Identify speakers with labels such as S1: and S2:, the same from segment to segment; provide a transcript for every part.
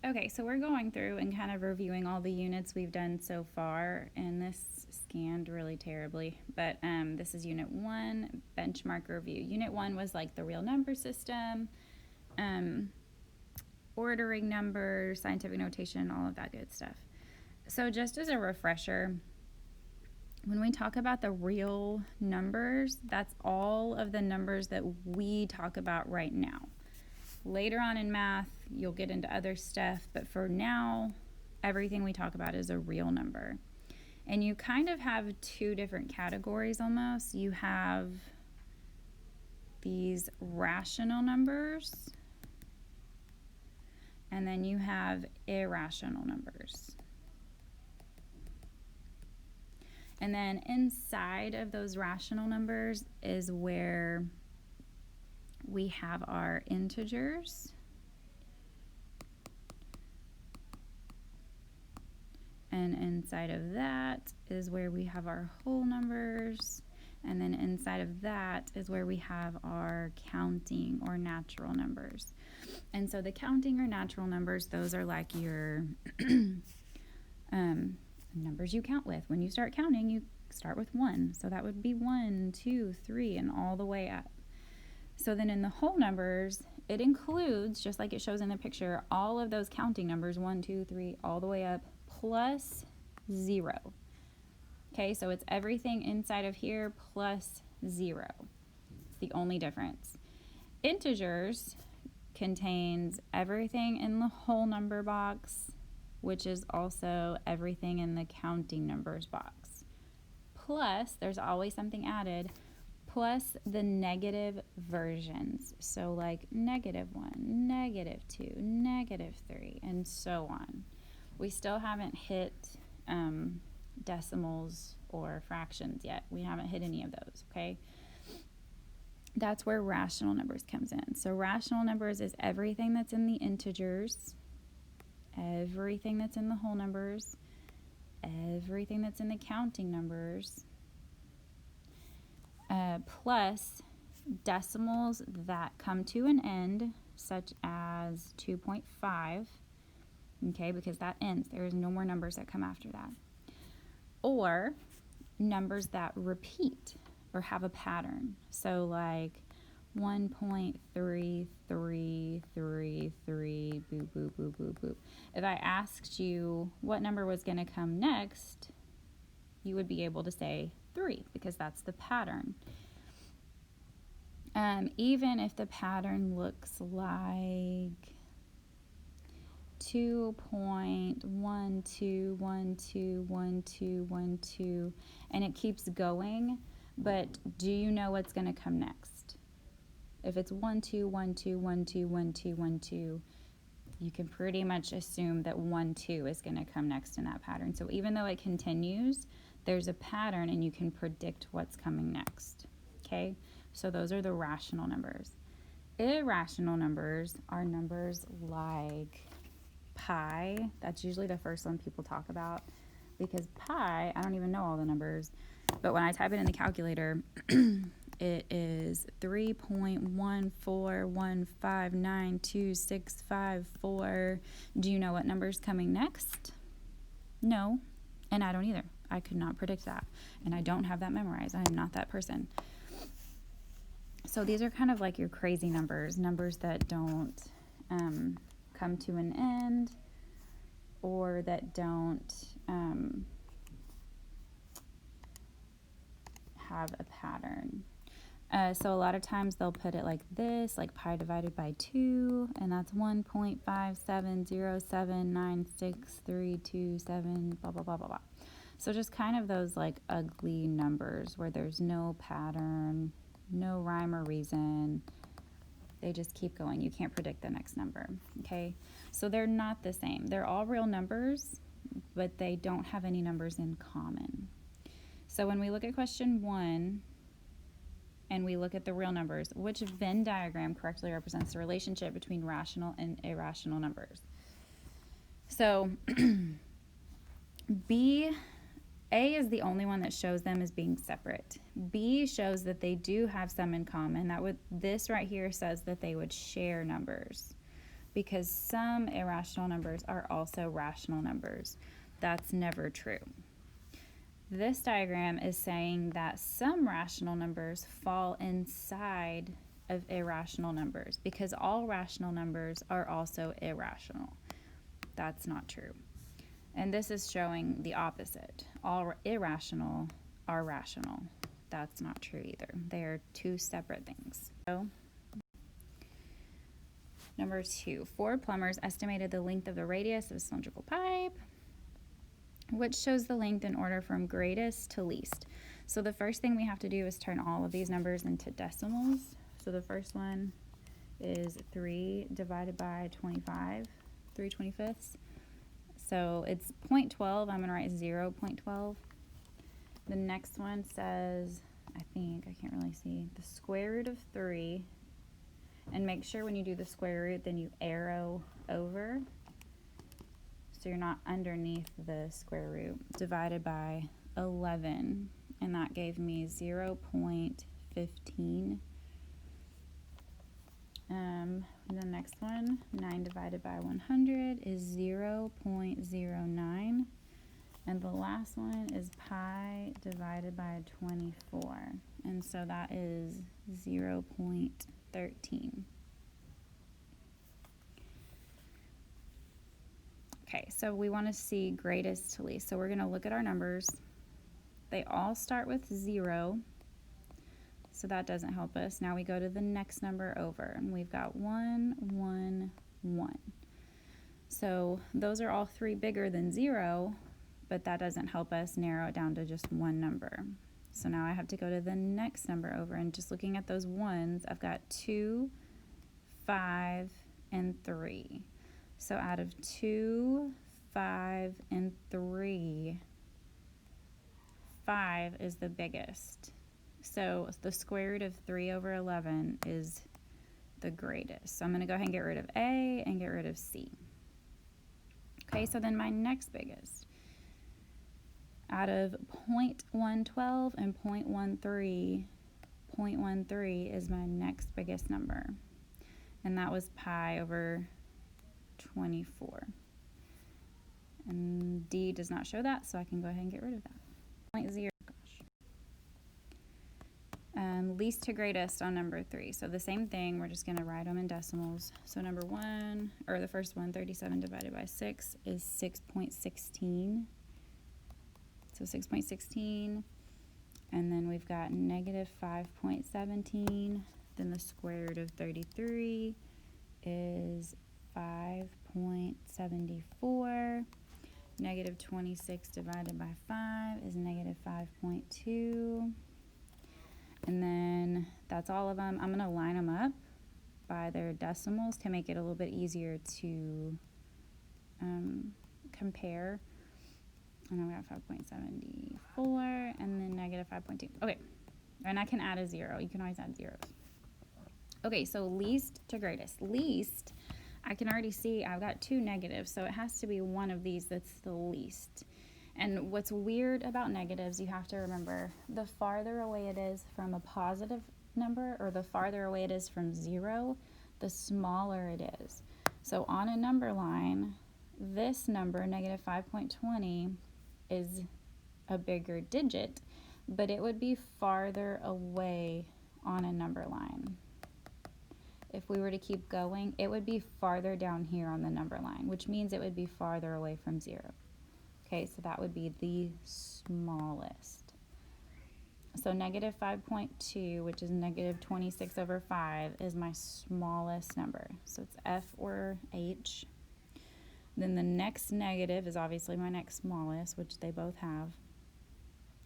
S1: Okay, so we're going through and kind of reviewing all the units we've done so far, and this scanned really terribly, but this is Unit 1, Benchmark Review. Unit 1 was like the real number system, ordering numbers, scientific notation, all of that good stuff. So just as a refresher, when we talk about the real numbers, that's all of the numbers that we talk about right now. Later on in math, you'll get into other stuff, but for now, everything we talk about is a real number. And you kind of have two different categories almost. You have these rational numbers, and then you have irrational numbers. And then inside of those rational numbers is where we have our integers, and inside of that is where we have our whole numbers, and then inside of that is where we have our counting or natural numbers. And so the counting or natural numbers, those are like your numbers you count with. When you start counting, you start with 1, so that would be 1, 2, 3, and all the way up. So then in the whole numbers, it includes, just like it shows in the picture, all of those counting numbers, 1, 2, 3, all the way up, plus 0. Okay, so it's everything inside of here plus 0. It's the only difference. Integers contains everything in the whole number box, which is also everything in the counting numbers box. Plus, there's always something added, plus the negative versions. So like -1, -2, -3, and so on. We still haven't hit decimals or fractions yet. We haven't hit any of those, okay? That's where rational numbers comes in. So rational numbers is everything that's in the integers, everything that's in the whole numbers, everything that's in the counting numbers, plus decimals that come to an end, such as 2.5, okay, because that ends. There is no more numbers that come after that. Or numbers that repeat or have a pattern. So like 1.3333, boop, boop, boop, boop, boop. If I asked you what number was going to come next, you would be able to say 3 because that's the pattern. Even if the pattern looks like 2.12121212, and it keeps going, but do you know what's going to come next? If it's 1 2 1 2 1 2 1 2 1 2, you can pretty much assume that 1 2 is going to come next in that pattern. So even though it continues, there's a pattern and you can predict what's coming next. Okay? So those are the rational numbers. Irrational numbers are numbers like pi. That's usually the first one people talk about, because pi, I don't even know all the numbers, but when I type it in the calculator, it is 3.141592654. Do you know what number is coming next? No, and I don't either. I could not predict that, and I don't have that memorized. I am not that person. So these are kind of like your crazy numbers, numbers that don't come to an end, or that don't have a pattern. So a lot of times they'll put it like this, like pi divided by 2, and that's 1.570796327, blah, blah, blah, blah, blah. So just kind of those like ugly numbers where there's no pattern, no rhyme or reason. They just keep going. You can't predict the next number, okay? So they're not the same. They're all real numbers, but they don't have any numbers in common. So when we look at question 1 and we look at the real numbers, which Venn diagram correctly represents the relationship between rational and irrational numbers? So A is the only one that shows them as being separate. B shows that they do have some in common. This right here says that they would share numbers because some irrational numbers are also rational numbers. That's never true. This diagram is saying that some rational numbers fall inside of irrational numbers because all rational numbers are also irrational. That's not true. And this is showing the opposite. All irrational are rational. That's not true either. They are two separate things. So, number 2, 4 plumbers estimated the length of the radius of a cylindrical pipe, which shows the length in order from greatest to least. So the first thing we have to do is turn all of these numbers into decimals. So the first one is 3 divided by 25, 3/25. So it's 0.12. I'm going to write 0.12. The next one says, I can't really see, the square root of 3. And make sure when you do the square root, then you arrow over, so you're not underneath the square root, divided by 11. And that gave me 0.15. The next one, 9 divided by 100 is 0.09. And the last one is pi divided by 24. And so that is 0.13. Okay, so we want to see greatest to least. So we're going to look at our numbers. They all start with 0. So that doesn't help us. Now we go to the next number over, and we've got 1, 1, 1. So those are all 3 bigger than 0, but that doesn't help us narrow it down to just one number. So now I have to go to the next number over, and just looking at those ones, I've got 2, 5, and 3. So out of 2, 5, and 3, 5 is the biggest. So the square root of 3 over 11 is the greatest. So I'm going to go ahead and get rid of A and get rid of C. Okay, so then my next biggest. Out of 0.112 and 0.13, 0.13 is my next biggest number. And that was pi over 24. And D does not show that, so I can go ahead and get rid of that. 0.0. Least to greatest on number 3. So the same thing, we're just going to write them in decimals. So number 1, or the first one, 37 divided by 6 is 6.16. So 6.16. And then we've got negative 5.17. Then the square root of 33 is 5.74. Negative 26 divided by 5 is negative 5.2. And then that's all of them. I'm going to line them up by their decimals to make it a little bit easier to compare. And then we have 5.74 and then negative 5.2. Okay, and I can add a 0. You can always add zeros. Okay, so least to greatest. Least, I can already see I've got 2 negatives, so it has to be one of these that's the least. And what's weird about negatives, you have to remember, the farther away it is from a positive number, or the farther away it is from 0, the smaller it is. So on a number line, this number, negative 5.20, is a bigger digit, but it would be farther away on a number line. If we were to keep going, it would be farther down here on the number line, which means it would be farther away from 0. Okay, so that would be the smallest. So negative 5.2, which is negative 26 over 5, is my smallest number. So it's F or H. Then the next negative is obviously my next smallest, which they both have.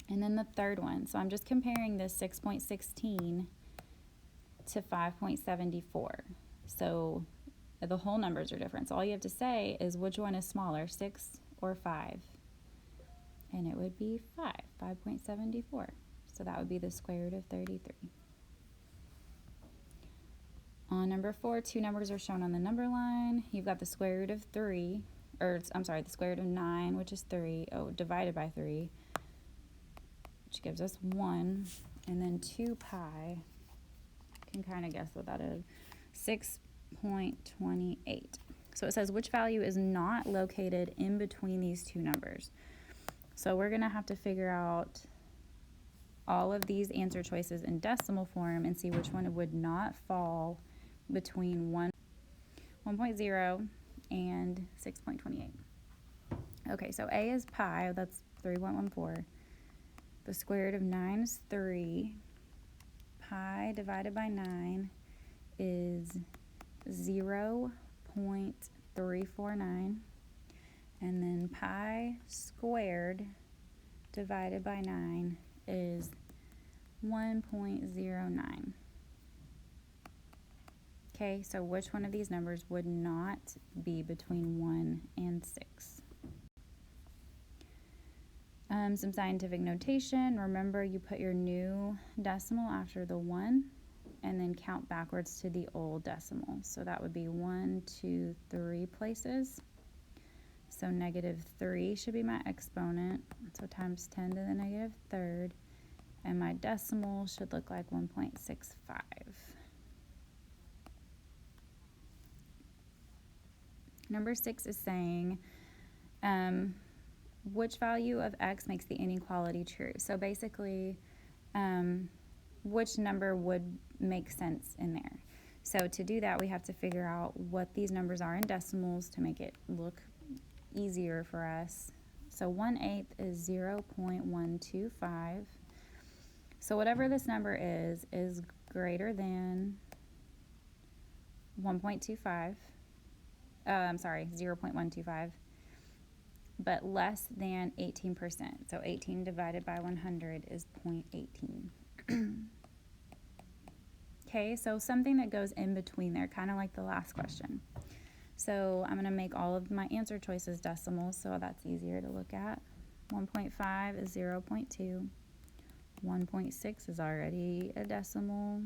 S1: And then the third one. So I'm just comparing this 6.16 to 5.74. So the whole numbers are different. So all you have to say is which one is smaller, 6 or 5. And it would be 5.74. So that would be the square root of 33. On number 4, 2 numbers are shown on the number line. You've got the square root of 3, or I'm sorry, the square root of 9, which is 3, divided by 3, which gives us 1, and then 2 pi. You can kind of guess what that is. 6 0.28. So it says which value is not located in between these two numbers. So we're going to have to figure out all of these answer choices in decimal form and see which one would not fall between 1.0 and 6.28. Okay, so A is pi, that's 3.14. The square root of 9 is 3. Pi divided by 9 is 0.349. And then pi squared divided by 9 is 1.09. Okay, so which one of these numbers would not be between 1 and 6? Some scientific notation. Remember, you put your new decimal after the 1 and then count backwards to the old decimal. So that would be 1, 2, 3 places. So -3 should be my exponent. So times 10 to the -3rd. And my decimal should look like 1.65. Number 6 is saying, which value of x makes the inequality true? So basically, which number would make sense in there? So to do that, we have to figure out what these numbers are in decimals to make it look easier for us. So 1/8 is 0.125. So whatever this number is greater than 1.25. 0.125. But less than 18%. So 18 divided by 100 is 0.18. Okay, so something that goes in between there, kind of like the last question. So I'm going to make all of my answer choices decimals, so that's easier to look at. 1.5 is 0.2. 1.6 is already a decimal.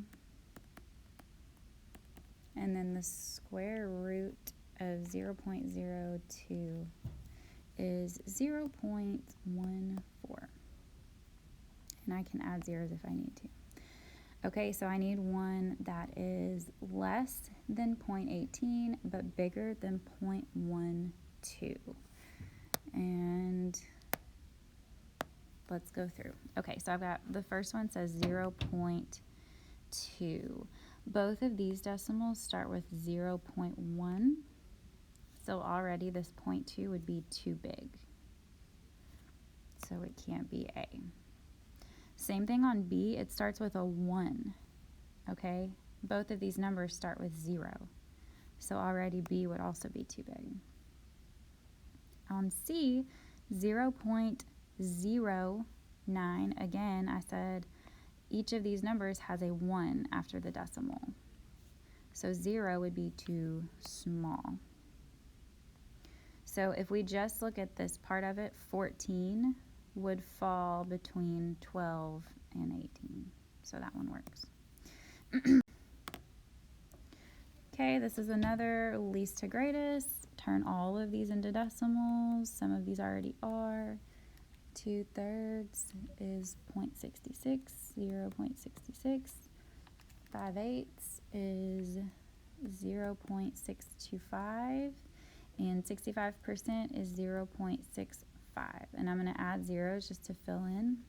S1: And then the square root of 0.02 is 0.14. And I can add zeros if I need to. Okay, so I need one that is less than 0.18 but bigger than 0.12. And let's go through. Okay, so I've got the first one says 0.2. Both of these decimals start with 0.1. So already this 0.2 would be too big. So it can't be A. Same thing on B, it starts with a 1, okay? Both of these numbers start with 0. So already B would also be too big. On C, 0.09, again, I said each of these numbers has a 1 after the decimal. So 0 would be too small. So if we just look at this part of it, 14 would fall between 12 and 18. So that one works. Okay, this is another least to greatest. Turn all of these into decimals. Some of these already are. 2/3 is 0.66, 0.66. 5/8 is 0.625. And 65% is 0.65. And I'm going to add zeros just to fill in.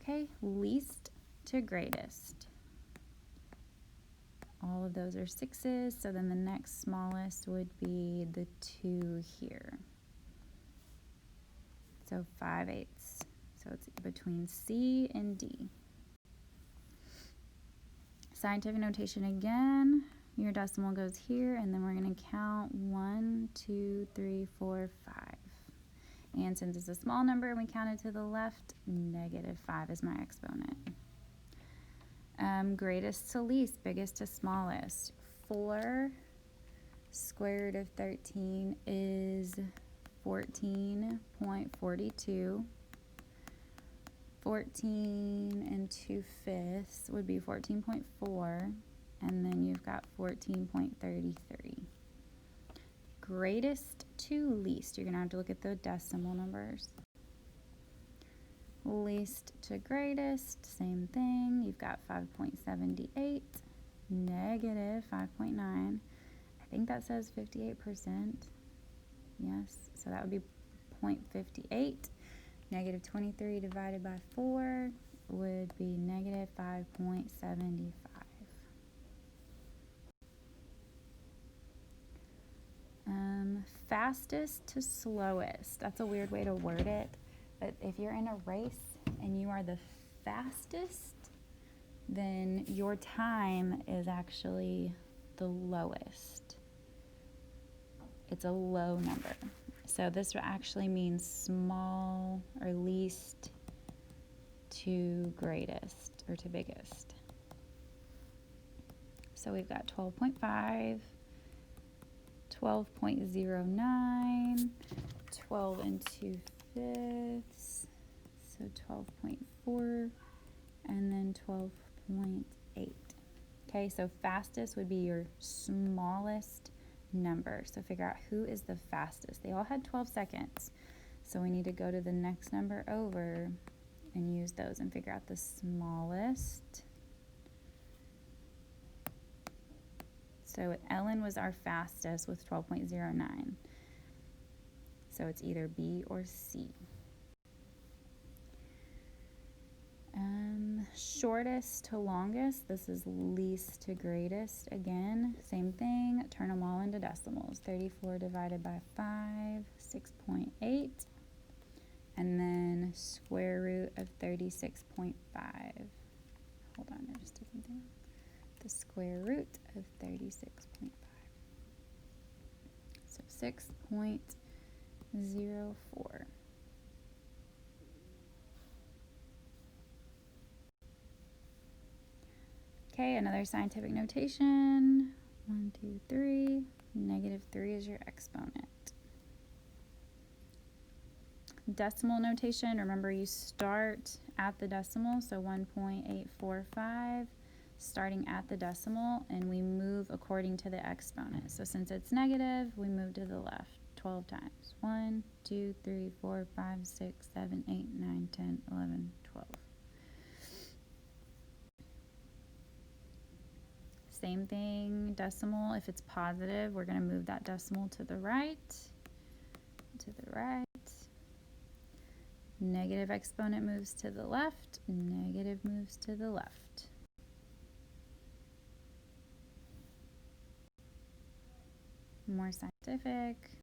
S1: Okay, least to greatest. All of those are 6s, so then the next smallest would be the 2 here. So 5/8. So it's between C and D. Scientific notation again. Your decimal goes here, and then we're going to count 1, 2, 3, 4, 5. And since it's a small number and we counted to the left, -5 is my exponent. Greatest to least, biggest to smallest. 4 square root of 13 is 14.42. 14 and 2/5 would be 14.4. And then you've got 14.33. Greatest to least, you're going to have to look at the decimal numbers. Least to greatest, same thing. You've got 5.78. negative 5.9. I think that says 58%. Yes, so that would be 0.58. Negative 23 divided by 4 would be negative 5.75. Fastest to slowest. That's a weird way to word it, but if you're in a race and you are the fastest, then your time is actually the lowest. It's a low number. So this actually means small or least to greatest or to biggest. So we've got 12.5, 12.09, 12 2/5, so 12.4, and then 12.8. Okay, so fastest would be your smallest number. So figure out who is the fastest. They all had 12 seconds. So we need to go to the next number over and use those and figure out the smallest. So Ellen was our fastest with 12.09. So it's either B or C. Shortest to longest, this is least to greatest. Again, same thing, turn them all into decimals. 34 divided by 5, 6.8. And then square root of 36.5. Hold on, I just did something wrong. The square root of 36.5. So 6.04. Okay, another scientific notation. 1, 2, 3. Negative 3 is your exponent. Decimal notation, remember you start at the decimal, so 1.845, starting at the decimal, and we move according to the exponent. So since it's negative, we move to the left 12 times. 1, 2, 3, 4, 5, 6, 7, 8, 9, 10, 11, 12. Same thing, decimal, if it's positive, we're going to move that decimal to the right, Negative exponent moves to the left, negative moves to the left. More scientific.